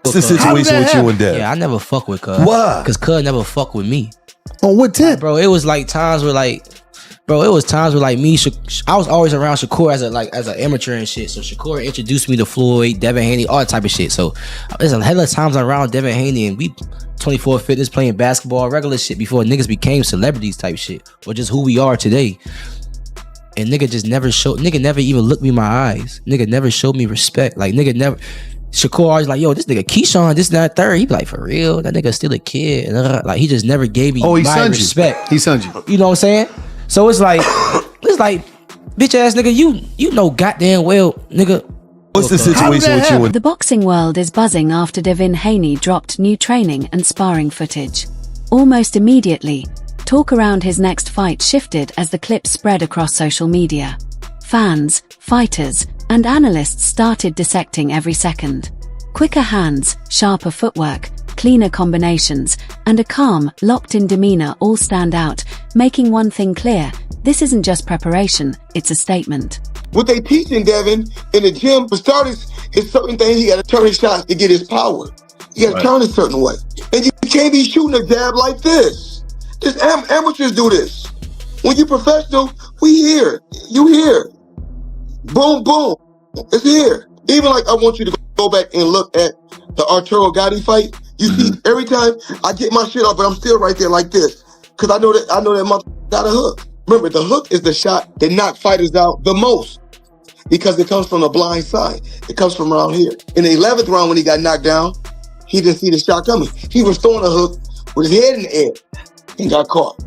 What's the situation with you and Dev? Yeah, I never fuck with Cuz. Why? Because Cuz never fuck with me. On what tip? Bro, it was like times where like, bro, it was times where like me, I was always around Shakur as an amateur and shit. So Shakur introduced me to Floyd, Devin Haney, all that type of shit. So there's a hell of times around Devin Haney and we 24 fitness playing basketball, regular shit before niggas became celebrities type shit. Or just who we are today. And nigga never even looked me in my eyes. Nigga never showed me respect. Like nigga never. Shakur always like, yo, this nigga Keyshawn, this and that third. He be like, for real? That nigga still a kid. And like he just never gave me my respect. He sunned you. You know what I'm saying? So it's like, bitch ass nigga, you know goddamn well, nigga. What's the situation with you and The boxing world is buzzing after Devin Haney dropped new training and sparring footage. Almost immediately, talk around his next fight shifted as the clips spread across social media. Fans, fighters, and analysts started dissecting every second. Quicker hands, sharper footwork, cleaner combinations, and a calm, locked-in demeanor all stand out, making one thing clear: this isn't just preparation, it's a statement. What they teaching Devin in the gym, for starters, is certain things he got to turn his shots to get his power. You got to turn a certain way. And you can't be shooting a jab like this. Just amateurs do this. When you professional, we here. You here. Boom, boom. It's here. Even like I want you to go back and look at the Arturo Gotti fight. You see, every time I get my shit off, but I'm still right there like this. Because I know that mother got a hook. Remember, the hook is the shot that knocks fighters out the most. Because it comes from the blind side. It comes from around here. In the 11th round when he got knocked down, he didn't see the shot coming. He was throwing a hook with his head in the air and got caught.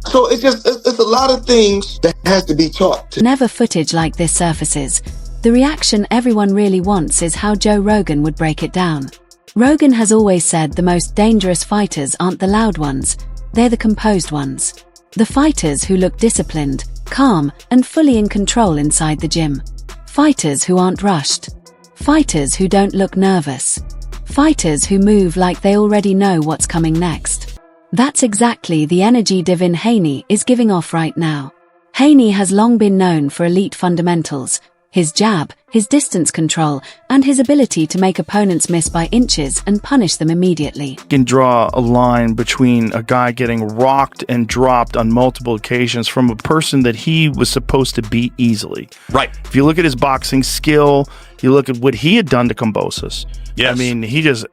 So it's a lot of things that has to be taught. Whenever footage like this surfaces, the reaction everyone really wants is how Joe Rogan would break it down. Rogan has always said the most dangerous fighters aren't the loud ones, they're the composed ones. The fighters who look disciplined, calm, and fully in control inside the gym. Fighters who aren't rushed. Fighters who don't look nervous. Fighters who move like they already know what's coming next. That's exactly the energy Devin Haney is giving off right now. Haney has long been known for elite fundamentals, his jab, his distance control, and his ability to make opponents miss by inches and punish them immediately. Can draw a line between a guy getting rocked and dropped on multiple occasions from a person that he was supposed to beat easily. Right. If you look at his boxing skill, you look at what he had done to Kambosos. Yes. I mean, he just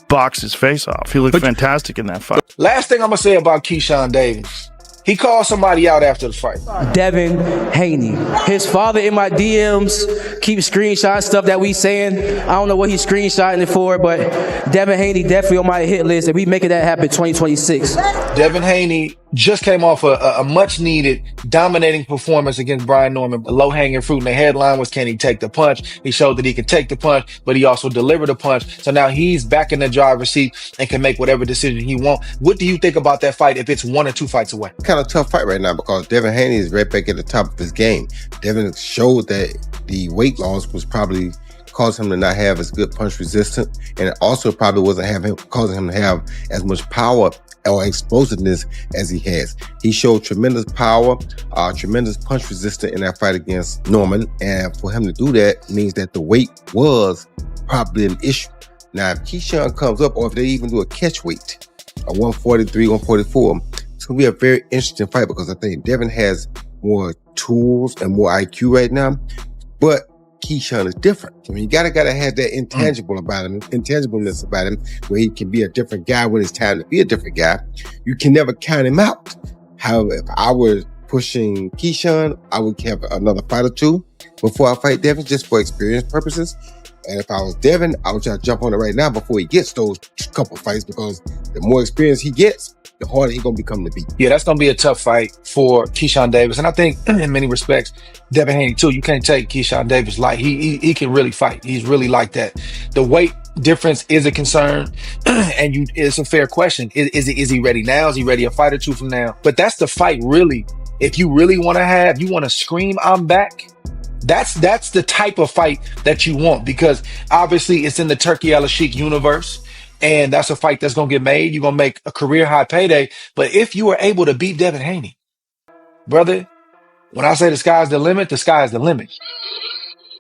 boxed his face off. He looked fantastic in that fight. Last thing I'm going to say about Keyshawn Davis. He called somebody out after the fight. Devin Haney. His father in my DMs keeps screenshotting stuff that we saying. I don't know what he's screenshotting it for, but Devin Haney definitely on my hit list, and we making that happen 2026. Devin Haney just came off a much-needed, dominating performance against Brian Norman. The low-hanging fruit in the headline was, can he take the punch? He showed that he could take the punch, but he also delivered a punch. So now he's back in the driver's seat and can make whatever decision he wants. What do you think about that fight if it's 1 or 2 fights away? Kind of tough fight right now because Devin Haney is right back at the top of his game. Devin showed that the weight loss was probably causing him to not have as good punch resistance, and it also probably wasn't causing him to have as much power or explosiveness as he has. He showed tremendous power, tremendous punch resistance in that fight against Norman, and for him to do that means that the weight was probably an issue. Now, if Keyshawn comes up, or if they even do a catch weight, a 143, 144, it's going to be a very interesting fight because I think Devin has more tools and more IQ right now, but Keyshawn is different. I mean, you gotta have that intangibleness about him, where he can be a different guy when it's time to be a different guy. You can never count him out. However, if I were pushing Keyshawn, I would have another fight or two before I fight Devin, just for experience purposes. And if I was Devin, I would try to jump on it right now before he gets those couple fights, because the more experience he gets, the harder he's going to become to beat. Yeah, that's going to be a tough fight for Keyshawn Davis. And I think in many respects, Devin Haney too, you can't take Keyshawn Davis light. He can really fight. He's really like that. The weight difference is a concern, and it's a fair question. Is he ready now? Is he ready a fight or two from now? But that's the fight, really. If you really want to scream, I'm back. That's the type of fight that you want, because obviously it's in the Turkey Al-Sheikh universe. And that's a fight that's going to get made. You're going to make a career high payday. But if you are able to beat Devin Haney, brother, when I say the sky's the limit, the sky is the limit.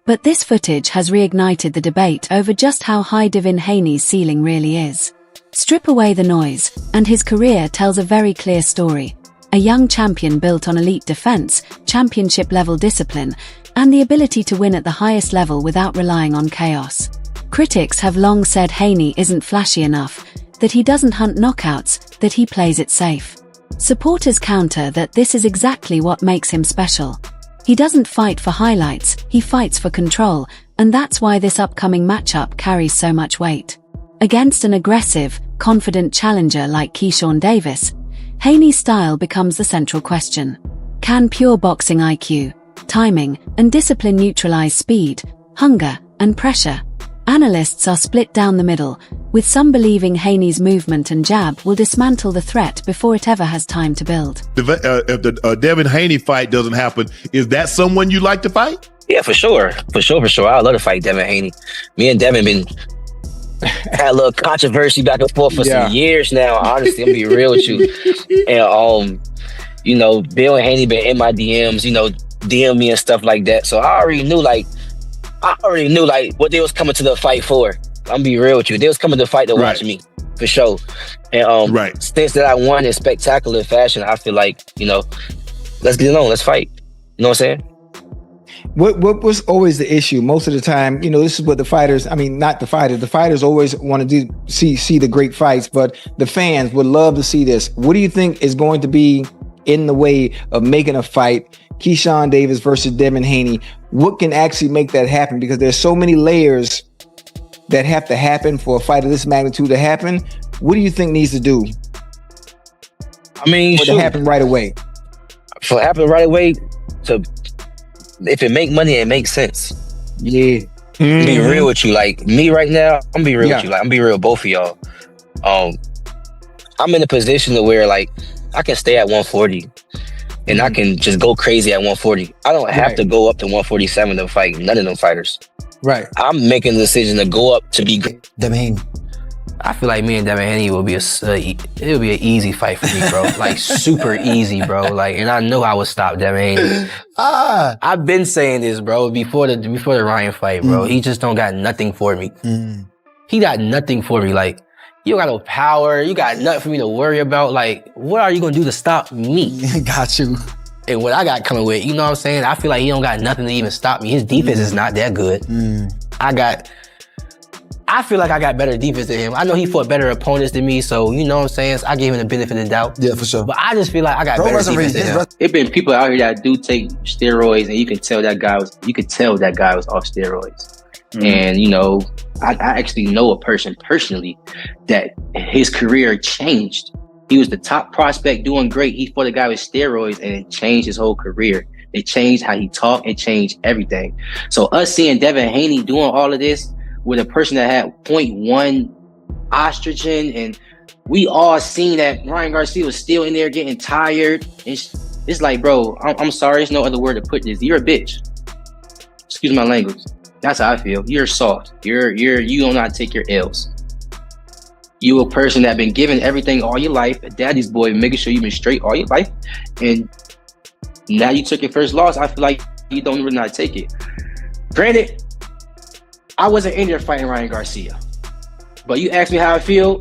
But this footage has reignited the debate over just how high Devin Haney's ceiling really is. Strip away the noise, and his career tells a very clear story. A young champion built on elite defense, championship-level discipline, and the ability to win at the highest level without relying on chaos. Critics have long said Haney isn't flashy enough, that he doesn't hunt knockouts, that he plays it safe. Supporters counter that this is exactly what makes him special. He doesn't fight for highlights, he fights for control, and that's why this upcoming matchup carries so much weight. Against an aggressive, confident challenger like Keyshawn Davis, Haney's style becomes the central question. Can pure boxing IQ, timing, and discipline neutralize speed, hunger, and pressure? Analysts are split down the middle, with some believing Haney's movement and jab will dismantle the threat before it ever has time to build. If the Devin Haney fight doesn't happen, is that someone you like to fight? Yeah, for sure. I love to fight Devin Haney. Me and Devin been had a little controversy back and forth for some years now. Honestly, I'm gonna be real with you. And Bill and Haney been in my DMs, DM me and stuff like that. So I already knew what they was coming to the fight for. I'm gonna be real with you. They was coming to fight to watch me, for sure. And since that I won in spectacular fashion, I feel like, let's get it on, let's fight. You know what I'm saying? What was always the issue most of the time? This is what the fighters always want to see the great fights, but the fans would love to see this. What do you think is going to be in the way of making a fight, Keyshawn Davis versus Devin Haney? What can actually make that happen? Because there's so many layers that have to happen for a fight of this magnitude to happen. What do you think needs to do? To happen right away? For happen right away, if it make money, it makes sense. Yeah. Mm-hmm. Be real with you. Like me right now, I'm gonna be real with you. Like I'm gonna be real with both of y'all. I'm in a position to where like I can stay at 140 and I can just go crazy at 140. I don't have to go up to 147 to fight none of them fighters. Right. I'm making the decision to go up to be Devin Haney. I feel like me and Devin Haney will be it'll be an easy fight for me, bro. Like super easy, bro. Like, and I know I would stop Devin Haney. I've been saying this, bro, before the Ryan fight, bro. He just don't got nothing for me. He got nothing for me. Like, you don't got no power. You got nothing for me to worry about. Like, what are you gonna do to stop me? Got you. And what I got coming with, you know what I'm saying? I feel like he don't got nothing to even stop me. His defense is not that good. I feel like I got better defense than him. I know he fought better opponents than me, so you know what I'm saying? So I gave him the benefit of the doubt. Yeah, for sure. But I just feel like I got better defense than him. It been people out here that do take steroids, and you could tell that guy was off steroids. And I actually know a person personally that his career changed. He was the top prospect doing great. He fought a guy with steroids and it changed his whole career. It changed how he talked. It changed everything. So us seeing Devin Haney doing all of this with a person that had 0.1 estrogen, and we all seen that Ryan Garcia was still in there getting tired. It's like, bro, I'm sorry. There's no other word to put this. You're a bitch. Excuse my language. That's how I feel. You're soft. You do not take your L's. You a person that been given everything all your life, a daddy's boy, making sure you've been straight all your life, and now you took your first loss. I feel like you don't really not take it. Granted, I wasn't in there fighting Ryan Garcia, but you asked me how I feel.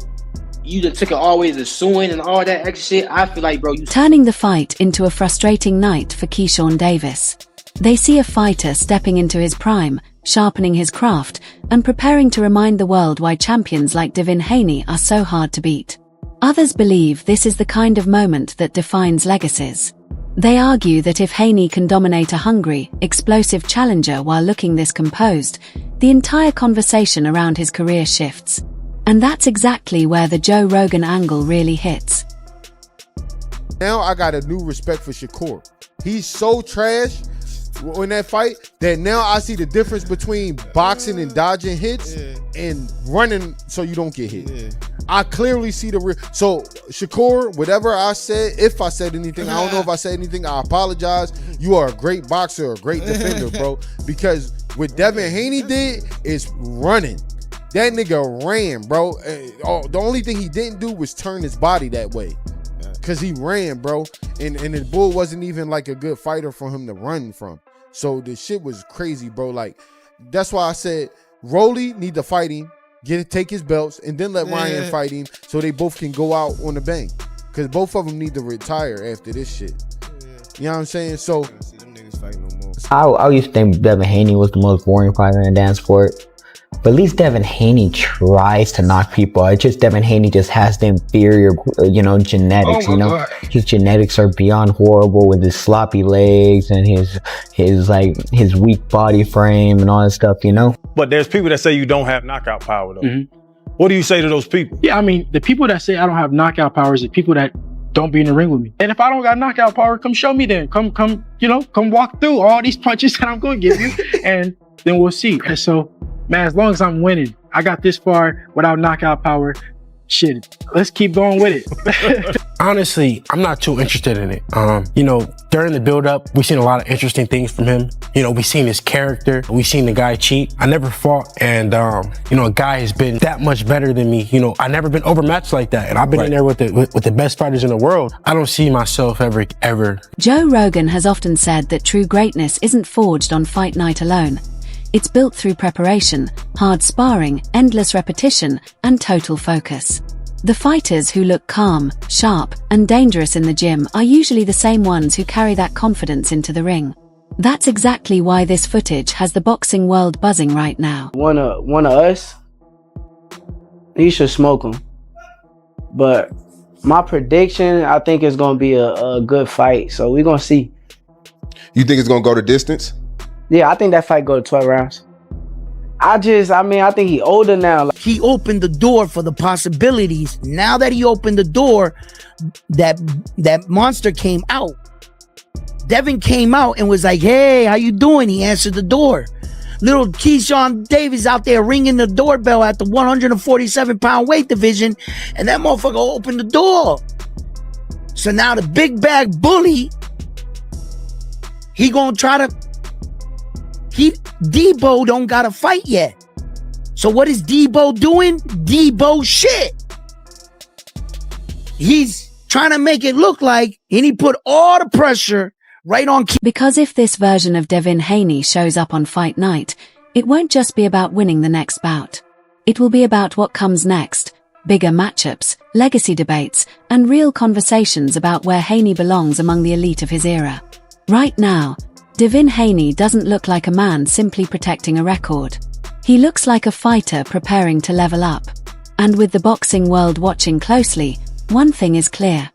You just took it always as suing and all that extra shit. I feel like, bro, turning the fight into a frustrating night for Keyshawn Davis. They see a fighter stepping into his prime, sharpening his craft, and preparing to remind the world why champions like Devin Haney are so hard to beat. Others believe this is the kind of moment that defines legacies. They argue that if Haney can dominate a hungry, explosive challenger while looking this composed, the entire conversation around his career shifts. And that's exactly where the Joe Rogan angle really hits. Now I got a new respect for Shakur. He's so trash in that fight that now I see the difference between boxing and dodging hits and running so you don't get hit. I clearly see the real. So Shakur, whatever I said, if I said anything, I don't know if I said anything, I apologize. You are a great boxer, a great defender, bro. Because what Devin Haney did is running. That nigga ran, bro. The only thing he didn't do was turn his body that way. Because he ran, bro. And the bull wasn't even like a good fighter for him to run from. So the shit was crazy, bro. Like, That's why I said Rolly need to fight him, take his belts, and then let Ryan fight him so they both can go out on the bank. Because both of them need to retire after this shit. You know what I'm saying? So I used to think Devin Haney was the most boring fighter in the dance sport. But at least Devin Haney tries to knock people out. It's just Devin Haney just has the inferior, genetics. God. His genetics are beyond horrible with his sloppy legs and his weak body frame and all that stuff. But there's people that say you don't have knockout power though. Mm-hmm. What do you say to those people? Yeah, I mean, the people that say I don't have knockout power is the people that don't be in the ring with me. And if I don't got knockout power, come show me then. Come walk through all these punches that I'm going to give you, and then we'll see. And so, man, as long as I'm winning, I got this far without knockout power. Shit, let's keep going with it. Honestly, I'm not too interested in it. During the build-up, we've seen a lot of interesting things from him. We've seen his character. We've seen the guy cheat. I never fought, and a guy has been that much better than me. I never been overmatched like that, and I've been in there with the best fighters in the world. I don't see myself ever. Joe Rogan has often said that true greatness isn't forged on fight night alone. It's built through preparation, hard sparring, endless repetition, and total focus. The fighters who look calm, sharp, and dangerous in the gym are usually the same ones who carry that confidence into the ring. That's exactly why this footage has the boxing world buzzing right now. One of us, he should smoke him. But my prediction, I think it's going to be a good fight. So we're going to see. You think it's going to go the distance? Yeah, I think that fight go to 12 rounds. I think he older now. He opened the door for the possibilities. Now that he opened the door, that monster came out. Devin came out and was like, hey, how you doing? He answered the door. Little Keyshawn Davis out there ringing the doorbell at the 147-pound weight division, and that motherfucker opened the door. So now the big bag bully, he gonna try to... Debo don't got to fight yet. So what is Debo doing? Debo shit. He's trying to make it look like, and he put all the pressure right on. Because if this version of Devin Haney shows up on fight night, it won't just be about winning the next bout. It will be about what comes next, bigger matchups, legacy debates, and real conversations about where Haney belongs among the elite of his era. Right now, Devin Haney doesn't look like a man simply protecting a record. He looks like a fighter preparing to level up. And with the boxing world watching closely, one thing is clear.